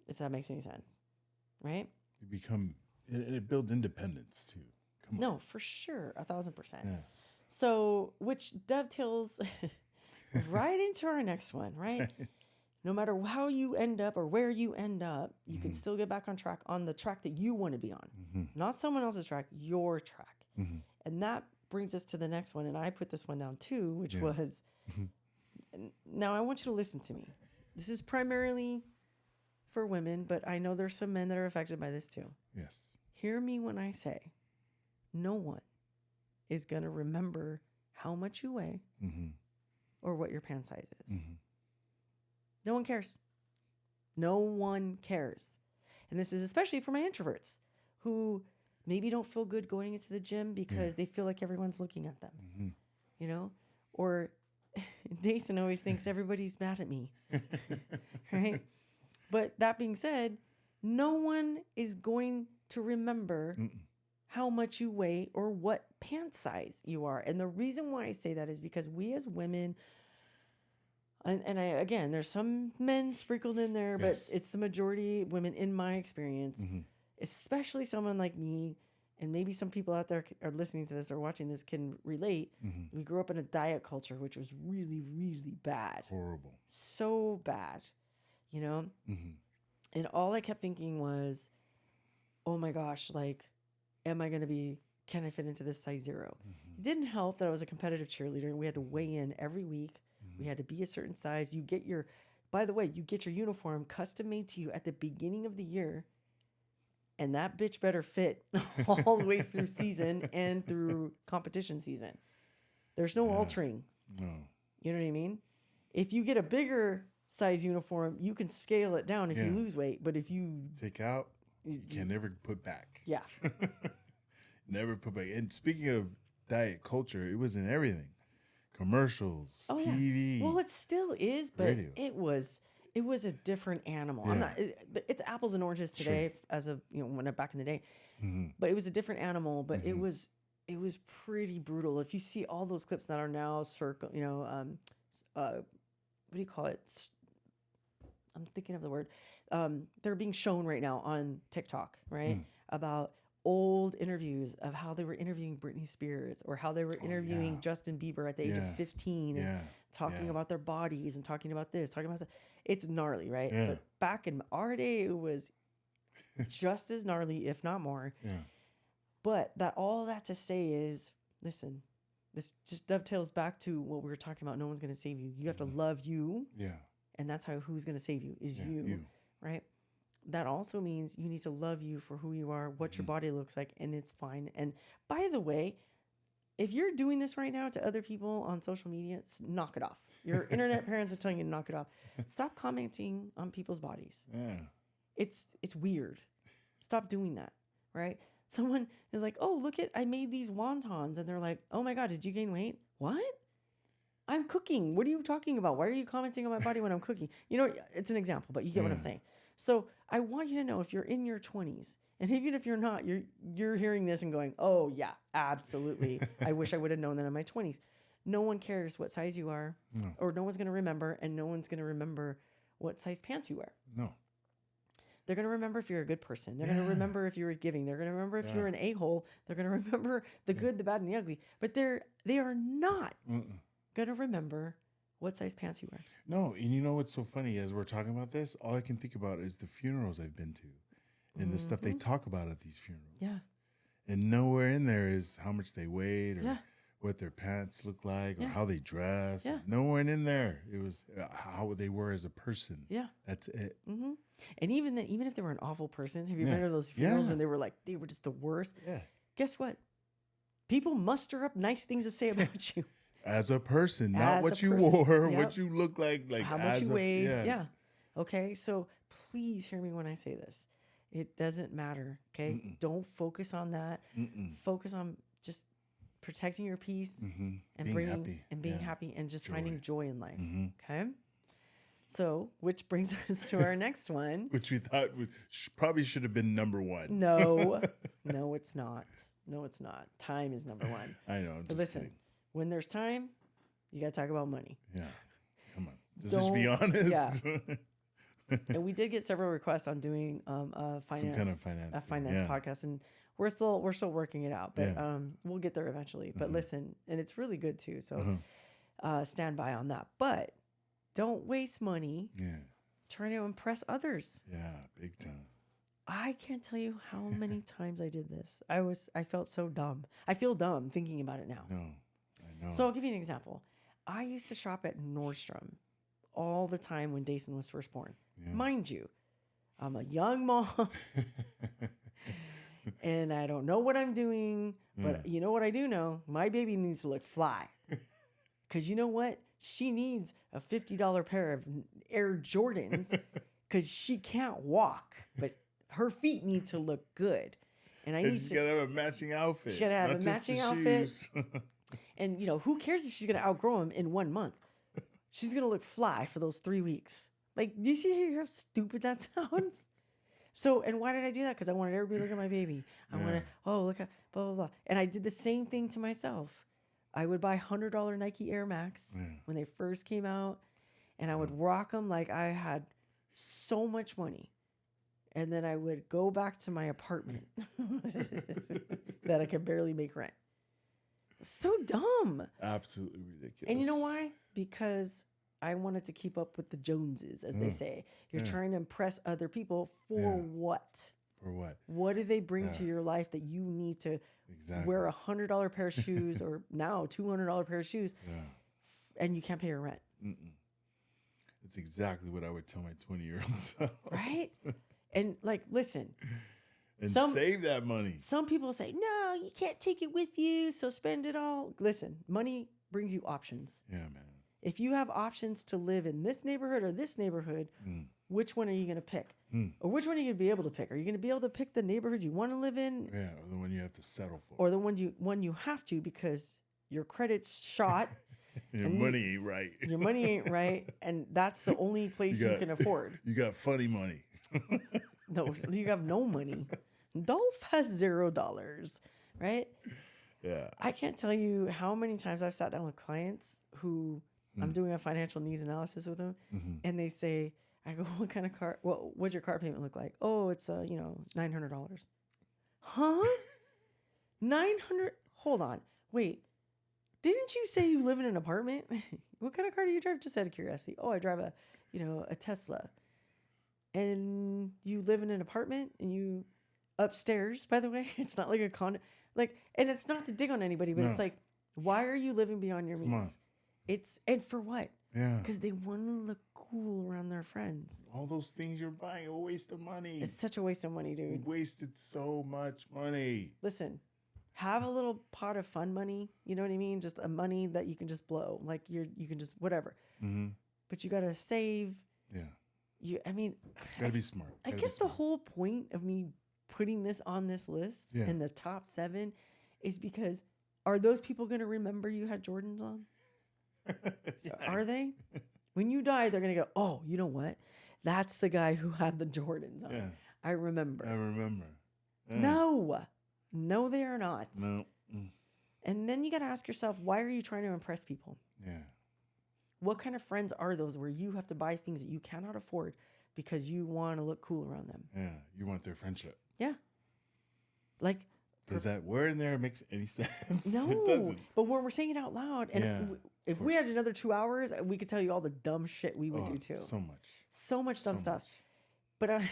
if that makes any sense, right? It builds independence too. No, for sure, 1,000%. Yeah. So, which dovetails right into our next one, right? No matter how you end up or where you end up, you can still get back on track, on the track that you want to be on, not someone else's track, your track. And that brings us to the next one. And I put this one down too, which was, now I want you to listen to me. This is primarily for women, but I know there's some men that are affected by this too. Yes. Hear me when I say, no one is going to remember how much you weigh or what your pant size is. No one cares. No one cares. And this is especially for my introverts who maybe don't feel good going into the gym because they feel like everyone's looking at them, or Jason always thinks everybody's mad at me, right? But that being said, no one is going to remember how much you weigh or what pant size you are. And the reason why I say that is because we as women, and again, there's some men sprinkled in there, but it's the majority women in my experience, especially someone like me, and maybe some people out there are listening to this or watching this can relate. We grew up in a diet culture, which was really, really bad. Horrible. So bad, And all I kept thinking was, oh my gosh, like, can I fit into this size 0? It didn't help that I was a competitive cheerleader and we had to weigh in every week. We had to be a certain size. By the way, you get your uniform custom made to you at the beginning of the year. And that bitch better fit all the way through season and through competition season. There's no altering. No. You know what I mean? If you get a bigger size uniform, you can scale it down if you lose weight. But if you take out, you can never put back. Yeah. Never put back. And speaking of diet culture, it was in everything. Commercials, TV. Yeah. Well, it still is, but radio. It was a different animal. Yeah. It's apples and oranges today as of when back in the day. But it was a different animal, but it was pretty brutal. If you see all those clips that are now what do you call it? I'm thinking of the word. They're being shown right now on TikTok, right? About old interviews of how they were interviewing Britney Spears or how they were interviewing Justin Bieber at the age of 15 and talking about their bodies and talking about this, talking about that. It's gnarly, right? Yeah. But back in our day, it was just as gnarly, if not more. Yeah. But all that to say is, listen, this just dovetails back to what we were talking about. No one's going to save you. You have to love you. Yeah. And that's who's going to save you is you, right? That also means you need to love you for who you are, what your body looks like, and it's fine. And by the way, if you're doing this right now to other people on social media, knock it off. Your internet parents are telling you to knock it off. Stop commenting on people's bodies. Yeah. It's weird. Stop doing that, right? Someone is like, oh, look I made these wontons. And they're like, oh my God, did you gain weight? What? I'm cooking. What are you talking about? Why are you commenting on my body when I'm cooking? It's an example, but you get what I'm saying. So I want you to know, if you're in your 20s, and even if you're not, you're hearing this and going, oh yeah, absolutely. I wish I would have known that in my 20s. no one cares what size you are, No. or no one's going to remember, and no one's going to remember what size pants you wear. No. They're going to remember if you're a good person. They're going to remember if you were giving. They're going to remember if Yeah. you're an a-hole. They're going to remember the good, the bad, and the ugly. But they are not going to remember what size pants you wear. No, and you know what's so funny? As we're talking about this, all I can think about is the funerals I've been to and the stuff they talk about at these funerals. Yeah. And nowhere in there is how much they weighed or Yeah. what their pants look like or Yeah. how they dress. Yeah. Nowhere in there. It was how they were as a person. Yeah. That's it. Mm-hmm. And even if they were an awful person, have you been to those funerals when they were just the worst? Yeah. Guess what? People muster up nice things to say about you. As a person, not As what a you person. wore, Yep. what you look like How much you weigh. Yeah. Yeah. Okay. So please hear me when I say this. It doesn't matter. Okay. Don't focus on that. Focus on just protecting your peace and Being happy. being happy and just Joy. finding joy in life. Okay. So, which brings us to our next one. Which we thought probably should have been number one. No, it's not. No, it's not. Time is number one. I know. I'm But just listen, kidding. when there's time, you got to talk about money. Yeah. Come on. Let's just be Don't- honest. yeah. And we did get several requests on doing a finance thing, podcast, and we're still working it out, but Yeah. we'll get there eventually. But listen, and it's really good too. So stand by on that. But don't waste money Yeah. trying to impress others. Yeah. Big time. I can't tell you how many times I did this. I felt so dumb. I feel dumb thinking about it now. No. I know. So I'll give you an example. I used to shop at Nordstrom all the time when Dason was first born. Yeah. Mind you, I'm a young mom and I don't know what I'm doing, but you know what I do know? My baby needs to look fly. Because you know what? She needs a $50 pair of Air Jordans because she can't walk, but her feet need to look good. And I need she's to. got to have a matching outfit. She gotta have not a just the matching outfit. shoes. And, who cares if she's going to outgrow him in 1 month? She's going to look fly for those 3 weeks. Like, do you see how stupid that sounds? So, and why did I do that? Because I wanted everybody to look at my baby. I wanted, look at blah, blah, blah. And I did the same thing to myself. I would buy $100 Nike Air Max when they first came out. And I would rock them like I had so much money. And then I would go back to my apartment that I could barely make rent. So dumb. Absolutely ridiculous. And you know why? Because I wanted to keep up with the Joneses, as they say. You're trying to impress other people for what? For what? What do they bring to your life that you need to wear $100 pair of shoes or now $200 pair of shoes and you can't pay your rent? It's exactly what I would tell my 20-year-old self. Right? And like, listen. And save that money. Some people say, no, you can't take it with you, so spend it all. Listen, money brings you options. Yeah, man. If you have options to live in this neighborhood or this neighborhood, which one are you going to pick? Or which one are you going to be able to pick? Are you going to be able to pick the neighborhood you want to live in? Yeah, or the one you have to settle for. Or the one you have to because your credit's shot. Your money ain't right. Your money ain't right. And that's the only place you can afford. You got funny money. No, you have no money. Dolph has $0, right? Yeah. I can't tell you how many times I've sat down with clients who I'm doing a financial needs analysis with them, and they say, I go, what kind of car? Well, what's your car payment look like? Oh, it's $900. Huh? 900? Hold on. Wait. Didn't you say you live in an apartment? What kind of car do you drive? Just out of curiosity. Oh, I drive a Tesla. And you live in an apartment and you upstairs, by the way, it's not like a condo. Like, and it's not to dig on anybody, but it's like, why are you living beyond your means? And for what? Yeah. Because they want to look cool around their friends. All those things you're buying, a waste of money. It's such a waste of money, You dude. wasted so much money. Listen, have a little pot of fun money. You know what I mean? Just a money that you can just blow. Like you can just whatever. But you got to save. Yeah. I Gotta be smart. I guess the whole point of me putting this on this list in the top 7 is because are those people going to remember you had Jordans on? Are they? When you die, they're going to go, oh, you know what? That's the guy who had the Jordans on. Yeah. I remember. I remember. Yeah. No, they are not. No. And then you got to ask yourself, why are you trying to impress people? Yeah. What kind of friends are those where you have to buy things that you cannot afford because you want to look cool around them? Yeah. You want their friendship. Yeah. Like, Does that word in there makes any sense? no. It doesn't. But when we're saying it out loud, and Yeah, if we had another 2 hours, we could tell you all the dumb shit we would do too. So much. So much dumb So stuff. much. But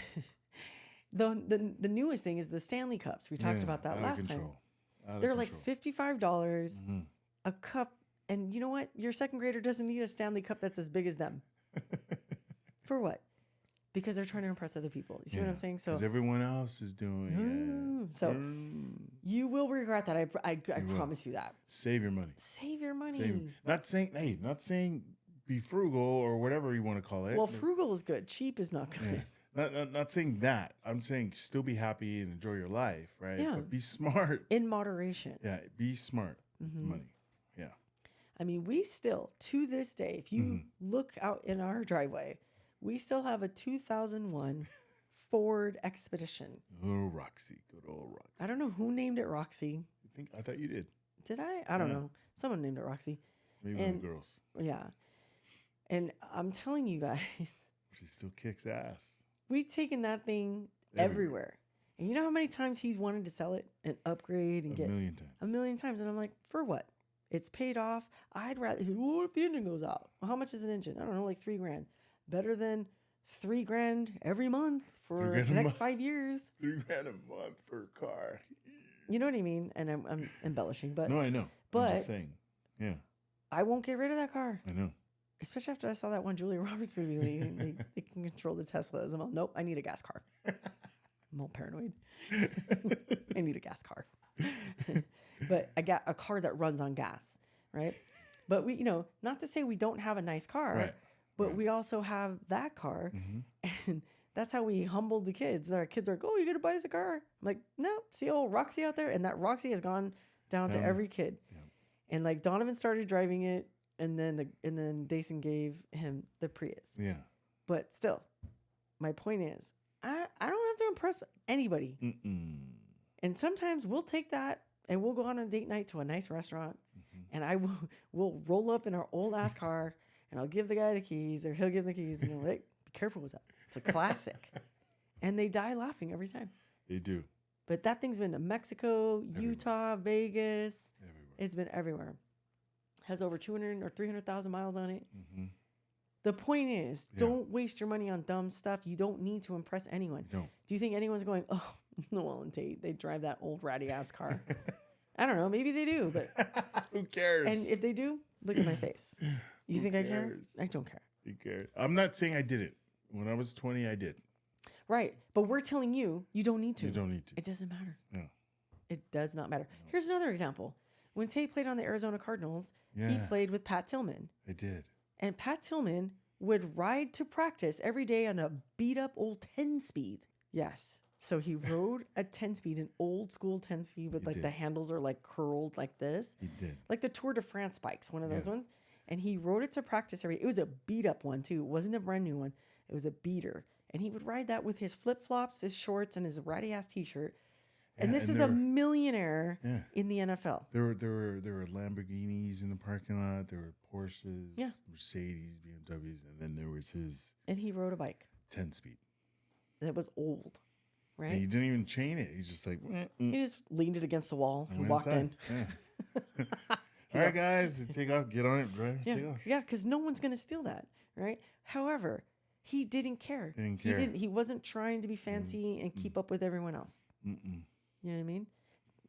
the newest thing is the Stanley Cups. We talked about that last time. They're like $55 a cup. And you know what? Your second grader doesn't need a Stanley Cup that's as big as them. For what? Because they're trying to impress other people. You see what I'm saying? So because everyone else is doing it. So you will regret that. I promise you that. Save your money. Save your money. Not saying be frugal or whatever you want to call it. Well, frugal is good. Cheap is not good. Yeah. Not saying that. I'm saying still be happy and enjoy your life, right? Yeah. But be smart. In moderation. Yeah, be smart with the money. Yeah. I mean, we still, to this day, if you look out in our driveway, we still have a 2001 Ford Expedition. Oh, Roxy. Good old Roxy. I don't know who named it Roxy. I thought you did. Did I? I don't know. Someone named it Roxy. Maybe one of the girls. Yeah. And I'm telling you guys. She still kicks ass. We've taken that thing everywhere. And you know how many times he's wanted to sell it and upgrade and A million times. A million times. And I'm like, for what? It's paid off. I'd rather, what if the engine goes out? Well, how much is an engine? I don't know, like $3,000. Better than $3,000 every month for the next 5 years. $3,000 a month for a car. You know what I mean? And I'm embellishing, but no, I know. But I'm just saying. Yeah. I won't get rid of that car. I know. Especially after I saw that one Julia Roberts movie. They can control the Teslas. I'm all, nope, I need a gas car. I'm all paranoid. I need a gas car. But I got a car that runs on gas, right? But we, not to say we don't have a nice car, Right. but we also have that car. And that's how we humbled the kids. Our kids are like, oh, you're going to buy us a car? I'm like, no, see old Roxy out there? And that Roxy has gone down to every kid. Yeah. And like Donovan started driving it. And then Dason gave him the Prius. Yeah. But still, my point is, I don't have to impress anybody. And sometimes we'll take that and we'll go on a date night to a nice restaurant. And we'll roll up in our old ass car and I'll give the guy the keys or he'll give the keys. And they're like, be careful with that. It's a classic. And they die laughing every time. They do. But that thing's been to Mexico, Utah, Vegas. Everywhere. It's been everywhere. Has over 200 or 300,000 miles on it. The point is, don't waste your money on dumb stuff. You don't need to impress anyone. No. Do you think anyone's going, oh, Noel and Tate, they drive that old ratty ass car? I don't know. Maybe they do, but who cares? And if they do, look at my face. You think I care? I don't care. You care? I'm not saying I did it. When I was 20, I did. Right. But we're telling you, you don't need to. You don't need to. It doesn't matter. No. It does not matter. No. Here's another example. When Tate played on the Arizona Cardinals, he played with Pat Tillman. I did. And Pat Tillman would ride to practice every day on a beat up old 10-speed. Yes. So he rode a 10-speed, an old school 10-speed with the handles are like curled like this. He did. Like the Tour de France bikes, one of those ones. And he rode it to practice it was a beat up one too. It wasn't a brand new one. It was a beater. And he would ride that with his flip flops, his shorts, and his ratty ass t-shirt. And this is a millionaire in the NFL. There were Lamborghinis in the parking lot. There were Porsches, Mercedes, BMWs, and then there was his. And he rode a bike. 10-speed. That was old, right? And he didn't even chain it. He's just like. He just leaned it against the wall and walked in. Yeah. All right, guys, take off, get on it, drive, take off. Yeah, because no one's gonna steal that, right? However, he didn't care. He wasn't trying to be fancy and keep up with everyone else. You know what I mean?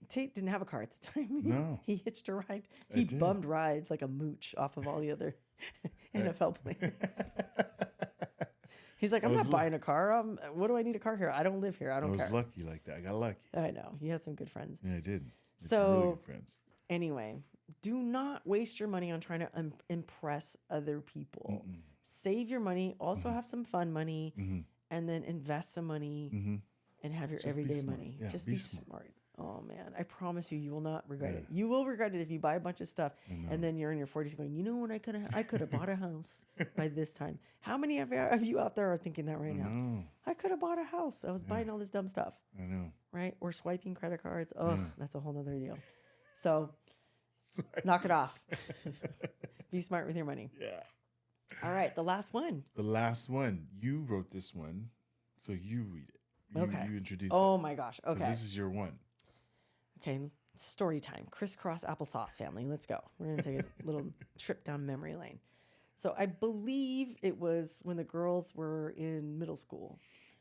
Tate didn't have a car at the time. No. He hitched a ride. He bummed rides like a mooch off of all the other NFL players. He's like, I'm not buying a car. What do I need a car here? I don't live here. I don't care. I was lucky like that. I got lucky. I know. You had some good friends. Yeah, I did. So, really good friends. Anyway, do not waste your money on trying to impress other people. Save your money. Also have some fun money. And then invest some money. And have your everyday money. Yeah, just be smart. Oh, man. I promise you, you will not regret it. You will regret it if you buy a bunch of stuff and then you're in your 40s going, you know what? I could have bought a house by this time. How many of you out there are thinking that right now? I could have bought a house. I was buying all this dumb stuff. I know. Right? Or swiping credit cards. Oh, that's a whole nother deal. So Knock it off. Be smart with your money. Yeah. All right, the last one. The last one. You wrote this one, so you read it. Okay. You introduce it. Oh my gosh. 'Cause Okay. this is your one. Okay. Story time. Crisscross applesauce family. Let's go. We're gonna take a little trip down memory lane. So I believe it was when the girls were in middle school.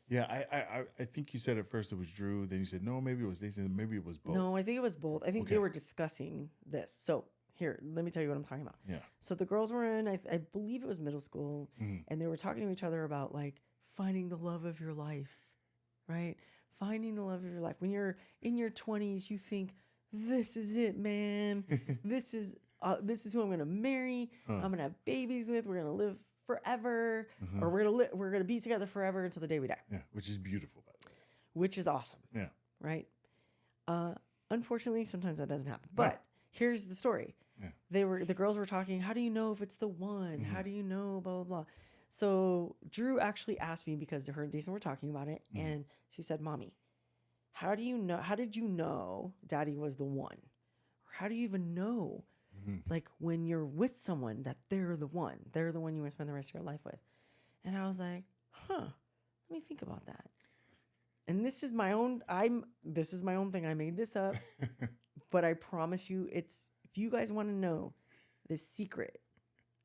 Yeah, I think you said at first it was Drew. Then you said no, maybe it was Nathan. Maybe it was both. No, I think it was both. I think Okay. they were discussing this. So here, let me tell you what I'm talking about. Yeah. So the girls were in, I believe it was middle school, Mhm. and they were talking to each other about like finding the love of your life, right? Finding the love of your life. When you're in your 20s, you think, this is it, man. This is who I'm gonna marry. I'm gonna have babies with. We're gonna live forever, or we're gonna be together forever until the day we die. Yeah, which is beautiful, by the way. Which is awesome. Yeah. Right. Unfortunately, sometimes that doesn't happen. But here's the story. Yeah. The girls were talking. How do you know if it's the one? How do you know? Blah blah blah. So Drew actually asked me because her and Jason were talking about it, and she said, "Mommy, how do you know? How did you know Daddy was the one? Or how do you even know, like when you're with someone that they're the one? They're the one you want to spend the rest of your life with?" And I was like, "Huh? Let me think about that." And this is my own. This is my own thing. I made this up, but I promise you, it's. If you guys want to know the secret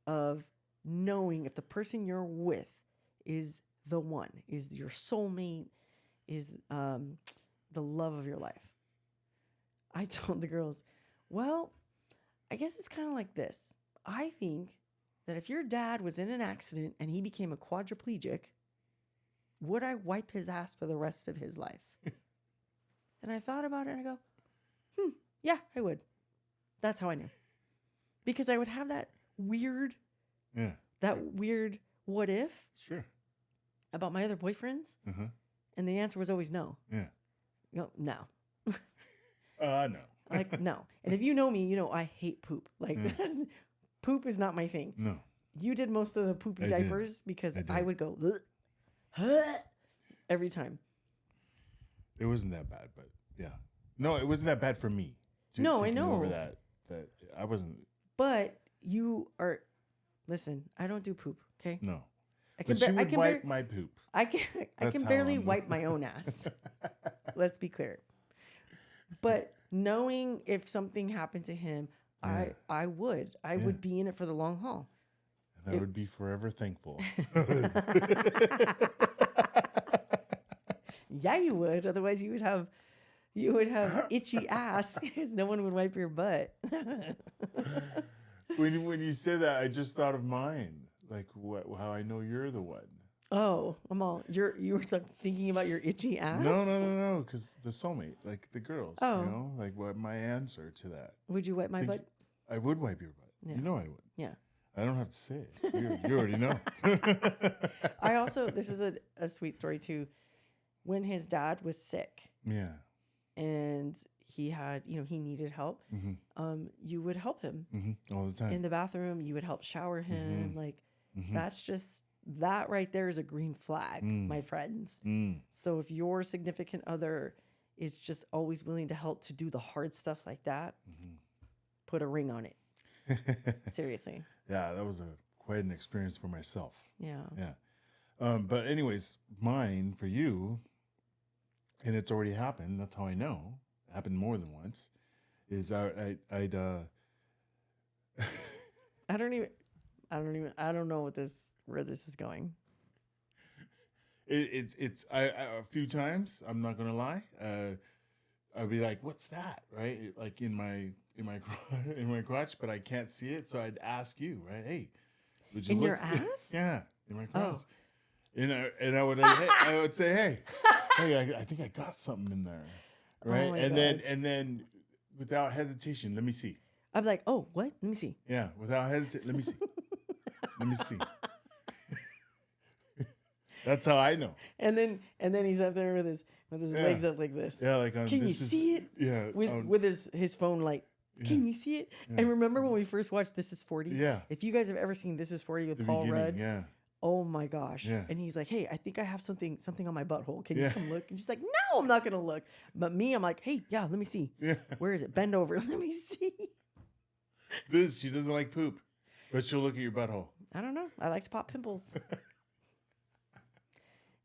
of knowing if the person you're with is the one, is your soulmate, is the love of your life, I told the girls, well, I guess it's kind of like this. I think that if your dad was in an accident and he became a quadriplegic, would I wipe his ass for the rest of his life? And I thought about it and I go, yeah, I would. That's how I knew. Because I would have that weird what if Sure. about my other boyfriends. And the answer was always no. Yeah. No. No. Like, no. And if you know me, you know I hate poop. Like, poop is not my thing. No. You did most of the poopy diapers because I would go every time. It wasn't that bad, but yeah. No, it wasn't that bad for me. No, I taking know. over that I wasn't. But you are. Listen, I don't do poop. Okay. No. But you would wipe my poop. I can barely wipe my own ass. Let's be clear. But knowing if something happened to him, I would be in it for the long haul. And I would be forever thankful. Yeah, you would. Otherwise, you would have itchy ass because no one would wipe your butt. When you said that, I just thought of mine. Like how I know you're the one. Oh, you were thinking about your itchy ass? No. Because the soulmate, like the girls, Oh. you know, like what my answer to that. Would you wipe my butt? I would wipe your butt. Yeah. You know I would. Yeah. I don't have to say it. You already know. I also, this is a sweet story too. When his dad was sick. Yeah. And he had, he needed help. You would help him all the time in the bathroom. You would help shower him. Like that's just that right there is a green flag, my friends. So if your significant other is just always willing to help to do the hard stuff like that, put a ring on it. Seriously. Yeah, that was quite an experience for myself. Yeah. Yeah. But anyways, mine for you, and it's already happened. That's how I know. It happened more than once. Is I don't know where this is going. It's a few times. I'm not gonna lie. I'd be like, "What's that?" Right? Like in my crotch, but I can't see it. So I'd ask you, right? Hey, would you in look? your ass? Yeah, in my crotch. Oh. And I would I would say, hey, I think I got something in there, right? Oh my and God. then without hesitation, let me see. I'd be like, oh, what? Let me see. Yeah, without hesitation, let me see. Let me see. That's how I know. And then he's up there with his legs up like this. Yeah, like can you see it? Yeah, with his phone like. Can you see it? Yeah. And remember when we first watched This Is 40? Yeah. If you guys have ever seen This Is 40 with the Paul Rudd, yeah. Oh my gosh. Yeah. And he's like, hey, I think I have something on my butthole. Can you come look? And she's like, no, I'm not going to look. But me, I'm like, hey, yeah, let me see. Yeah. Where is it? Bend over. Let me see. She doesn't like poop, but she'll look at your butthole. I don't know. I like to pop pimples.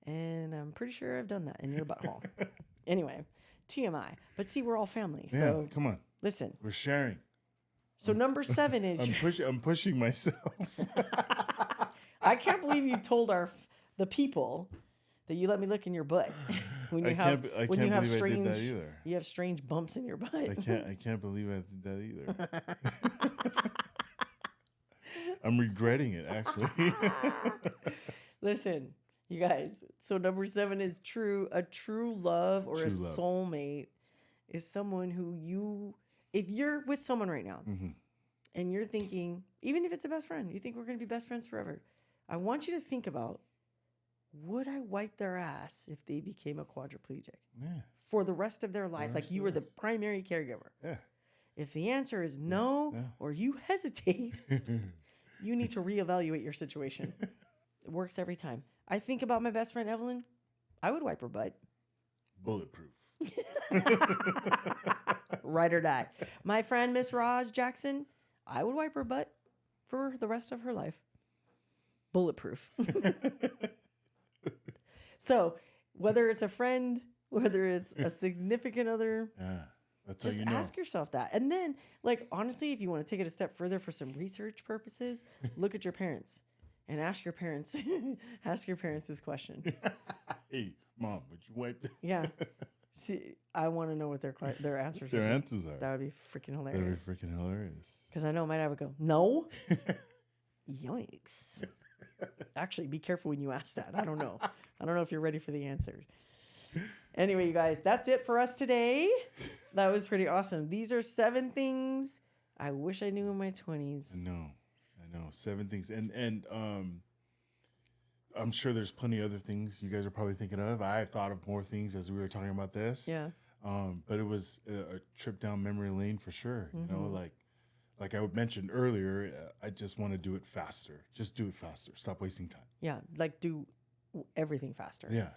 And I'm pretty sure I've done that in your butthole. Anyway, TMI. But see, we're all family. So come on. listen. We're sharing. So number 7 is... I'm pushing myself. I can't believe you told the people that you let me look in your butt when you have I can't believe I did that either. You have strange bumps in your butt. I can't believe I did that either. I'm regretting it, actually. Listen, you guys. So number 7 is a true love or True love. soulmate is someone who if you're with someone right now and you're thinking, even if it's a best friend, you think we're going to be best friends forever. I want you to think about, would I wipe their ass if they became a quadriplegic for the rest of their life? Like you were the primary caregiver. Yeah. If the answer is no, or you hesitate, you need to reevaluate your situation. It works every time. I think about my best friend, Evelyn. I would wipe her butt. Bulletproof. Ride or die. My friend, Miss Roz Jackson, I would wipe her butt for the rest of her life. Bulletproof. So whether it's a friend, whether it's a significant other, that's just how you know. ask yourself that. And then, like, honestly, if you want to take it a step further for some research purposes, look at your parents and ask your parents this question. Hey, Mom, would you wipe this? Yeah. See, I want to know what their answers Their are. answers are. That would be freaking hilarious. That would be freaking hilarious. Because I know my dad would go, no. Yikes. Actually, be careful when you ask that. I don't know. I don't know if you're ready for the answer. Anyway, you guys, that's it for us today. That was pretty awesome. These are 7 things I wish I knew in my 20s. I know. 7 things. And I'm sure there's plenty of other things you guys are probably thinking of. I thought of more things as we were talking about this. Yeah. But it was a trip down memory lane for sure. You know, like I mentioned earlier, I just want to do it faster. Just do it faster. Stop wasting time. Yeah. Like do everything faster. Yeah.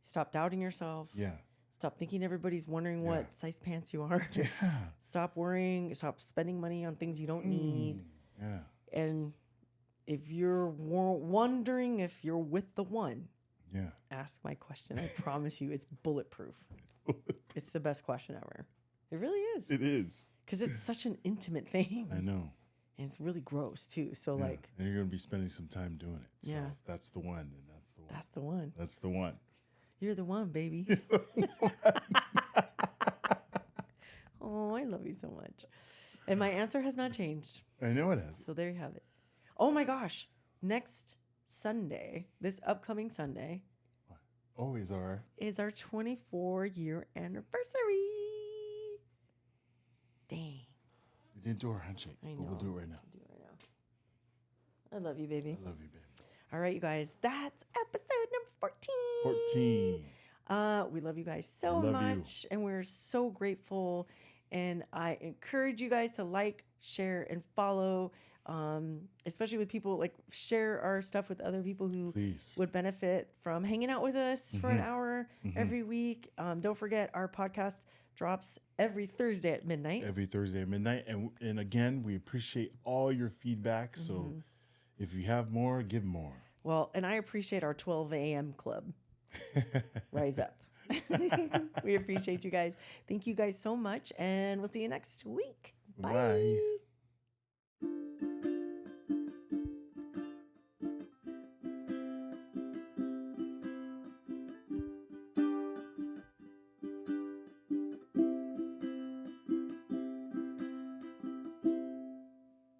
Stop doubting yourself. Yeah. Stop thinking everybody's wondering what size pants you are. Yeah. Stop worrying. Stop spending money on things you don't need. Yeah. And if you're wondering if you're with the one, ask my question. I promise you it's bulletproof. It's the best question ever. It really is. It is. Because it's such an intimate thing. I know. And it's really gross too. So like. And you're going to be spending some time doing it. So if that's the one, then that's the one. That's the one. That's the one. You're the one, baby. Oh, I love you so much. And my answer has not changed. I know it has. So there you have it. Oh my gosh. Next Sunday, this upcoming Sunday. Always are. Is our 24-year anniversary. Dang. We didn't do our handshake, I know. but we'll do it right now. I love you, baby. I love you, baby. All right, you guys. That's episode number 14. We love you guys so much. And we're so grateful. And I encourage you guys to like, share, and follow. Especially with people, like share our stuff with other people who would benefit from hanging out with us for an hour every week. Don't forget, our podcast drops every Thursday at midnight. And again, we appreciate all your feedback. So if you have more, give more. Well, and I appreciate our 12 a.m. club. Rise up. We appreciate you guys. Thank you guys so much. And we'll see you next week. Bye.